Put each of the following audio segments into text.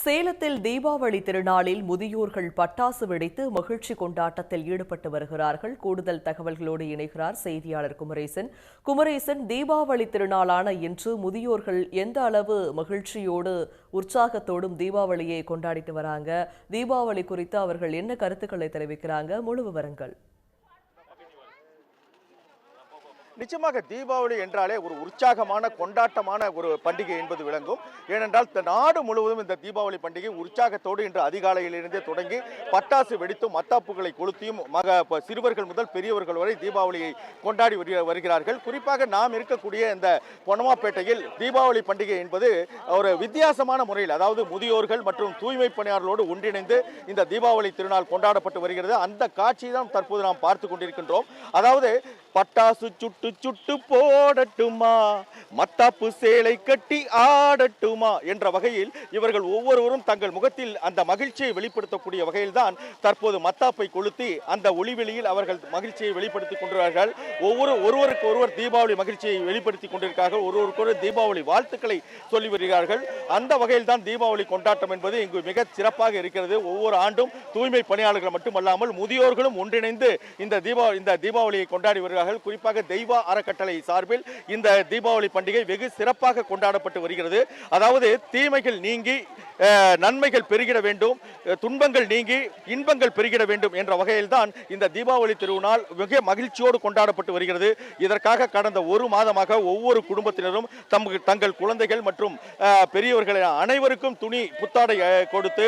சேலத்தில் தீபாவளி திருநாளில் முதியோர்கள் பட்டாசு வெடித்து மகிழ்ச்சி கொண்டாட்டத்தில் ஈடுபட்டு வருகிறார்கள். கூடுதல் தகவல்களோடு இணைகிறார் செய்தியாளர் குமரேசன். குமரேசன், தீபாவளி திருநாளான இன்று முதியோர்கள் எந்த அளவு மகிழ்ச்சியோடு உற்சாகத்தோடும் தீபாவளியை கொண்டாடிட்டு வராங்க? தீபாவளி குறித்து அவர்கள் என்ன கருத்துக்களை தெரிவிக்கிறாங்க? முழு விவரங்கள். நிச்சயமாக தீபாவளி என்றாலே ஒரு உற்சாகமான கொண்டாட்டமான ஒரு பண்டிகை என்பது விளங்கும். ஏனென்றால் நாடு முழுவதும் இந்த தீபாவளி பண்டிகை உற்சாகத்தோடு இன்று அதிகாலையிலிருந்தே தொடங்கி பட்டாசு வெடித்தும் மத்தாப்புகளை கொளுத்தியும் சிறுவர்கள் முதல் பெரியவர்கள் வரை தீபாவளியை கொண்டாடி வருகிறார்கள். குறிப்பாக நாம் இருக்கக்கூடிய இந்த பொன்னமாப்பேட்டையில் தீபாவளி பண்டிகை என்பது ஒரு வித்தியாசமான முறையில், அதாவது முதியோர்கள் மற்றும் தூய்மை பணியாளர்களோடு ஒன்றிணைந்து இந்த தீபாவளி திருநாள் கொண்டாடப்பட்டு வருகிறது. அந்த காட்சி தான் தற்போது நாம் பார்த்து கொண்டிருக்கின்றோம். அதாவது பட்டாசு சுட்டு சுட்டு போடட்டுமா, மத்தாப்பு சேலை கட்டி ஆடட்டுமா என்ற வகையில் இவர்கள் ஒவ்வொருவரும் தங்கள் முகத்தில் அந்த மகிழ்ச்சியை வெளிப்படுத்தக்கூடிய வகையில் தான் தற்போது மத்தாப்பை கொளுத்தி அந்த ஒளிவெளியில் அவர்கள் மகிழ்ச்சியை வெளிப்படுத்திக் கொண்டிருக்கிறார்கள். ஒருவருக்கு ஒருவர் தீபாவளி மகிழ்ச்சியை வெளிப்படுத்திக் கொண்டிருக்கிறார்கள். ஒருவருக்கு தீபாவளி வாழ்த்துக்களை சொல்லி வருகிறார்கள். அந்த வகையில் தான் தீபாவளி கொண்டாட்டம் என்பது இங்கு மிக சிறப்பாக இருக்கிறது. ஒவ்வொரு ஆண்டும் தூய்மை பணியாளர்கள் மட்டுமல்லாமல் முதியோர்களும் ஒன்றிணைந்து இந்த தீபாவளியை கொண்டாடி வருகிறார்கள். குறிப்பாக தெய்வ அறக்கட்டளை சார்பில் இந்த தீபாவளி பண்டிகை வெகு சிறப்பாக கொண்டாடப்பட்டு வருகிறது. அதாவது தீமைகள் நீங்கி நன்மைகள் பெருகிட வேண்டும், துன்பங்கள் நீங்கி இன்பங்கள் பெருகிட வேண்டும் என்ற வகையில் தான் இந்த தீபாவளி திருநாள் மிக மகிழ்ச்சியோடு கொண்டாடப்பட்டு வருகிறது. இதற்காக கடந்த ஒரு மாதமாக ஒவ்வொரு குடும்பத்தினரும் தங்கள் குழந்தைகள் மற்றும் பெரியவர்கள் அனைவருக்கும் துணி புத்தாடை கொடுத்து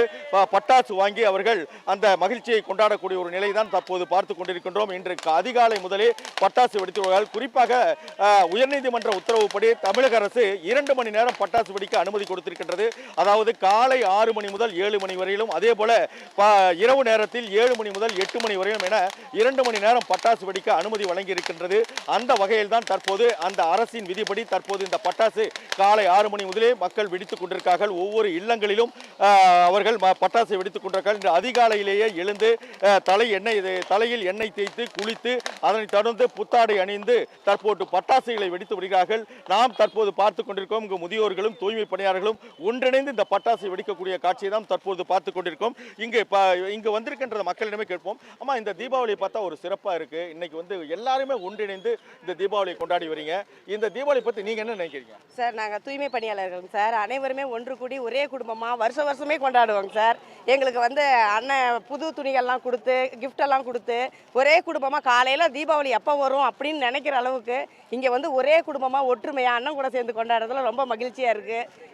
பட்டாசு வாங்கி அவர்கள் அந்த மகிழ்ச்சியை கொண்டாடக்கூடிய ஒரு நிலை தான் தற்போது பார்த்து கொண்டிருக்கின்றோம். இன்று அதிகாலை முதலே பட்டாசு வெடித்துள்ளார்கள். குறிப்பாக உயர்நீதிமன்ற உத்தரவுப்படி தமிழக அரசு 2 மணி நேரம் பட்டாசு வெடிக்க அனுமதி கொடுத்திருக்கின்றது. அதாவது காலை 6 மணி முதல் 7 மணி வரையிலும், அதே போல இரவு நேரத்தில் 7 மணி முதல் 8 மணி வரையிலும் என 2 மணி நேரம் பட்டாசு வெடிக்க அனுமதி வழங்கி இருக்கின்றது. அந்த வகையில் தான் தற்போது அந்த அரசின் விதிப்படி தற்போது இந்த பட்டாசு காலை 6 மணி முதலே மக்கள் வெடித்துக் கொண்டிருக்கிறார்கள். ஒவ்வொரு இல்லங்களிலும் அவர்கள் பட்டாசு வெடித்துக் கொண்டிருக்கிறார்கள். இன்று அதிகாலையிலேயே எழுந்து தலையில் எண்ணெய் தேய்த்து குளித்து அதனைத் தொடர்ந்து புத்தாடை அணிந்து தற்போது பட்டாசுகளை வெடித்து வருகிறார்கள். நாம் தற்போது பார்த்துக் கொண்டிருக்கோம். இங்கு முதியோர்களும் தூய்மை பணியாளர்களும் ஒன்றிணைந்து இந்த பட்டாசு வெடிக்கக்கூடிய காட்சியை தான் தற்போது பார்த்துக் கொண்டிருக்கோம். இங்கு வந்திருக்கின்ற மக்களிடமே கேட்போம். ஆமா, இந்த தீபாவளியை பார்த்தா ஒரு சிறப்பா இருக்கு. இன்னைக்கு எல்லாருமே ஒன்றிணைந்து இந்த தீபாவளியை கொண்டாடி வரீங்க. இந்த தீபாவளி பத்தி நீங்க என்ன நினைக்கிறீங்க? சார், நாங்க தூய்மை பணியாளர்கள் சார், அனைவருமே ஒன்று கூடி ஒரே குடும்பமா வருஷமே கொண்டாடுவோங்க சார். எங்களுக்கு அண்ணன் புது துணிகள்லாம் கொடுத்து கிஃப்ட் எல்லாம் கொடுத்து ஒரே குடும்பமா காலையில தீபாவளி எப்போ வரும் அப்படின்னு நினைக்கிற அளவுக்கு இங்கே ஒரே குடும்பமாக ஒற்றுமையாக அண்ணன் கூட சேர்ந்து கொண்டாடுறதுல ரொம்ப மகிழ்ச்சியாக இருக்குது.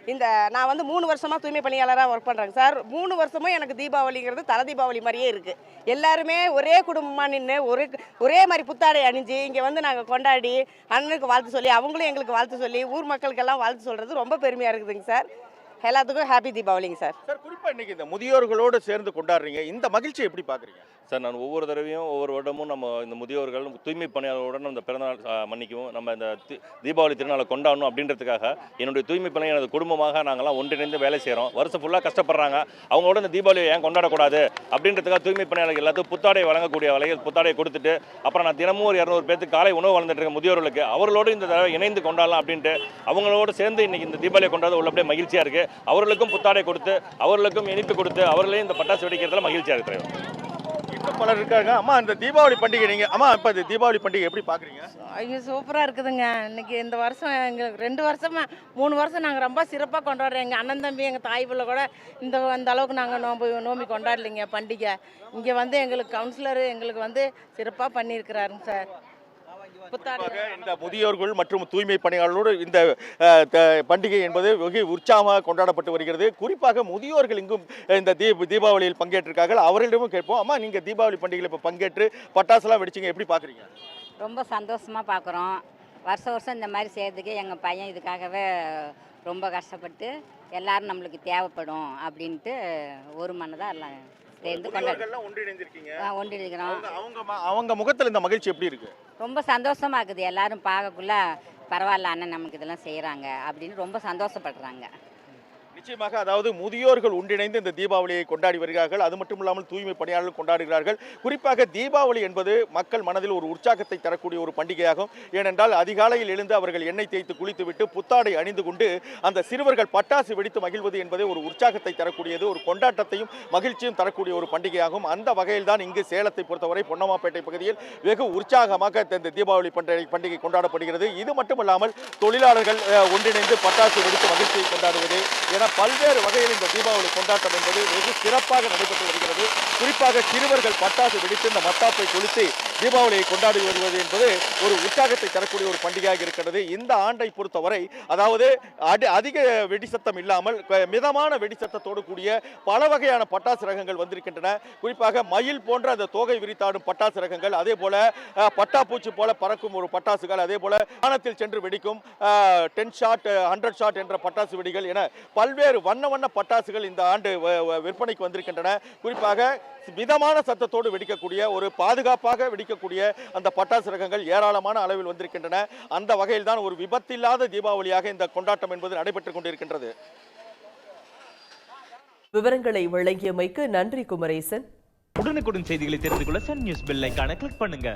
நான் 3 வருஷமாக தூய்மை பணியாளராக ஒர்க் பண்ணுறேங்க சார். 3 வருஷமும் எனக்கு தீபாவளிங்கிறது தலை தீபாவளி மாதிரியே இருக்குது. எல்லாருமே ஒரே குடும்பமாக நின்று ஒரே மாதிரி புத்தாடை அணிஞ்சு இங்கே நாங்கள் கொண்டாடி அண்ணனுக்கு வாழ்த்து சொல்லி அவங்களும் எங்களுக்கு வாழ்த்து சொல்லி ஊர் மக்களுக்கெல்லாம் வாழ்த்து சொல்கிறது ரொம்ப பெருமையாக இருக்குதுங்க சார். எல்லாத்துக்கும் ஹாப்பி தீபாவளிங்க சார். சார், குறிப்பாக இன்னைக்கு இந்த முதியோர்களோடு சேர்ந்து கொண்டாடுறீங்க, இந்த மகிழ்ச்சி எப்படி பார்க்குறீங்க? சார், நான் ஒவ்வொரு தடவையும் ஒவ்வொரு வருடமும் நம்ம இந்த முதியோர்கள் தூய்மை பணியாளர்களுடன் இந்த பிறந்தநாள் மன்னிக்கவும் நம்ம இந்த தீபாவளி திருநாளை கொண்டாடணும் அப்படின்றதுக்காக என்னுடைய தூய்மை பணியாளர் எனது குடும்பமாக நாங்கள்லாம் ஒன்றிணைந்து வேலை செய்கிறோம். வருஷம் ஃபுல்லாக கஷ்டப்படுறாங்க. அவங்களோட இந்த தீபாவளியை ஏன் கொண்டாடக்கூடாது அப்படின்றதுக்காக தூய்மை பணியாளர்கள் எல்லாத்துக்கும் புத்தாடை வழங்கக்கூடிய வகையில் புத்தாடையை கொடுத்துட்டு அப்புறம் நான் தினமும் ஒரு 200 பேருக்கு காலை உணவு வளர்ந்துட்டு இருக்கேன் முதியோர்களுக்கு. அவர்களோடு இந்த தடவை இணைந்து கொண்டாடலாம் அப்படின்ட்டு அவங்களோடு சேர்ந்து இன்னைக்கு இந்த தீபாவளியை கொண்டாட உள்ளபடியே மகிழ்ச்சியாக இருக்குது. அவர்களுக்கும் புத்தாடை கொடுத்து அவர்களுக்கும் இனிப்பு கொடுத்து அவர்களையும் இந்த பட்டாசு வெடிக்கிறதுல மகிழ்ச்சியாக இருக்கிறோம். பலர் இருக்காங்க. அம்மா, இந்த தீபாவளி பண்டிகை இப்போ இந்த தீபாவளி பண்டிகை எப்படி பார்க்குறீங்க? ஐயோ, சூப்பராக இருக்குதுங்க. இன்னைக்கு இந்த வருஷம் எங்களுக்கு 2 வருஷமா 3 வருஷம் நாங்கள் ரொம்ப சிறப்பாக கொண்டாடுறோம். எங்கள் அண்ணன் தம்பி எங்கள் தாய் பிள்ளை கூட அந்த அளவுக்கு நாங்கள் நோம்பி கொண்டாடலைங்க பண்டிகை. இங்கே எங்களுக்கு கவுன்சிலர் எங்களுக்கு சிறப்பாக பண்ணியிருக்கிறாருங்க சார். இந்த முதியோர்கள் மற்றும் தூய்மை பணியாளர்களோடு இந்த பண்டிகை என்பது வெகு உற்சாகமாக கொண்டாடப்பட்டு வருகிறது. குறிப்பாக முதியோர்கள் இங்கும் இந்த தீபாவளியில் பங்கேற்றிருக்கார்கள். அவர்களிடமும் கேட்போம். அம்மா, நீங்க தீபாவளி பண்டிகையில் இப்போ பங்கேற்று பட்டாசுலாம் வெடிச்சிங்க, எப்படி பார்க்குறீங்க? ரொம்ப சந்தோஷமாக பார்க்குறோம். வருஷம் இந்த மாதிரி செய்கிறதுக்கு எங்கள் பையன் இதுக்காகவே ரொம்ப கஷ்டப்பட்டு எல்லாரும் நம்மளுக்கு தேவைப்படும் அப்படின்ட்டு ஒரு மனதாக எல்லாம் சேர்ந்து ஒன்றிணைக்கிறோம். அவங்க முகத்தில் இந்த மகிழ்ச்சி எப்படி இருக்கு? ரொம்ப சந்தோஷமா இருக்குது. எல்லாரும் பார்க்கக்குள்ள பரவாயில்ல, அண்ணன் நமக்கு இதெல்லாம் செய்கிறாங்க அப்படின்னு ரொம்ப சந்தோஷப்படுறாங்க. நிச்சயமாக, அதாவது முதியோர்கள் ஒன்றிணைந்து இந்த தீபாவளியை கொண்டாடி வருகிறார்கள். அது மட்டும் இல்லாமல் தூய்மை பணியாளர்கள் கொண்டாடுகிறார்கள். குறிப்பாக தீபாவளி என்பது மக்கள் மனதில் ஒரு உற்சாகத்தை தரக்கூடிய ஒரு பண்டிகையாகும். ஏனென்றால் அதிகாலையில் எழுந்து அவர்கள் எண்ணெய் தேய்த்து குளித்துவிட்டு புத்தாடை அணிந்து கொண்டு அந்த சிறுவர்கள் பட்டாசு வெடித்து மகிழ்வது என்பது ஒரு உற்சாகத்தை தரக்கூடியது, ஒரு கொண்டாட்டத்தையும் மகிழ்ச்சியும் தரக்கூடிய ஒரு பண்டிகையாகும். அந்த வகையில் தான் இங்கு சேலத்தை பொறுத்தவரை பொன்னம்மாப்பேட்டை பகுதியில் வெகு உற்சாகமாக இந்த தீபாவளி பண்டிகை கொண்டாடப்படுகிறது. இது மட்டுமல்லாமல் தொழிலாளர்கள் ஒன்றிணைந்து பட்டாசு வெடித்து மகிழ்ச்சியை கொண்டாடுவது என பல்வேறு வகையில் இந்த தீபாவளி கொண்டாட்டம் என்பது வெகு சிறப்பாக நடைபெற்று வருகிறது. குறிப்பாக சிறுவர்கள் பட்டாசு வெடித்து இந்த மத்தாப்பை கொளுத்தி தீபாவளியை கொண்டாடி வருவது என்பது ஒரு உற்சாகத்தை தரக்கூடிய ஒரு பண்டிகையாக இருக்கிறது. இந்த ஆண்டை பொறுத்தவரை அதாவது அதிக வெடிசத்தம் இல்லாமல் மிதமான வெடிசத்தத்தோடு கூடிய பல வகையான பட்டாசு ரகங்கள் வந்திருக்கின்றன. குறிப்பாக மயில் போன்ற அந்த தோகை விரித்தாடும் பட்டாசு ரகங்கள், அதே போல பட்டாப்பூச்சி போல பறக்கும் ஒரு பட்டாசுகள், அதே போல வானத்தில் சென்று வெடிக்கும் 10 ஷாட் 100 ஷாட் என்ற பட்டாசு வெடிகள் என பல்வேறு வண்ண வண்ண பட்டாசுகள் இந்த ஆண்டு விற்பனைக்கு வந்திருக்கின்றன. குறிப்பாக மிதமான சத்தத்தோடு வெடிக்கக்கூடிய, ஒரு பாதுகாப்பாக வெடிக்கக்கூடிய அந்த பட்டாசு ரகங்கள் ஏராளமான அளவில் வந்திருக்கின்றன. அந்த வகையில் தான் ஒரு விபத்தில்லாத தீபாவளியாக இந்த கொண்டாட்டம் என்பது நடைபெற்றுக் கொண்டிருக்கின்றது. விவரங்களை வழங்கியமைக்கு நன்றி குமரேசன். உடனுக்குடன் செய்திகளை தெரிந்து கொள்ள சன் நியூஸ் பெல் ஐகானை கிளிக் பண்ணுங்க.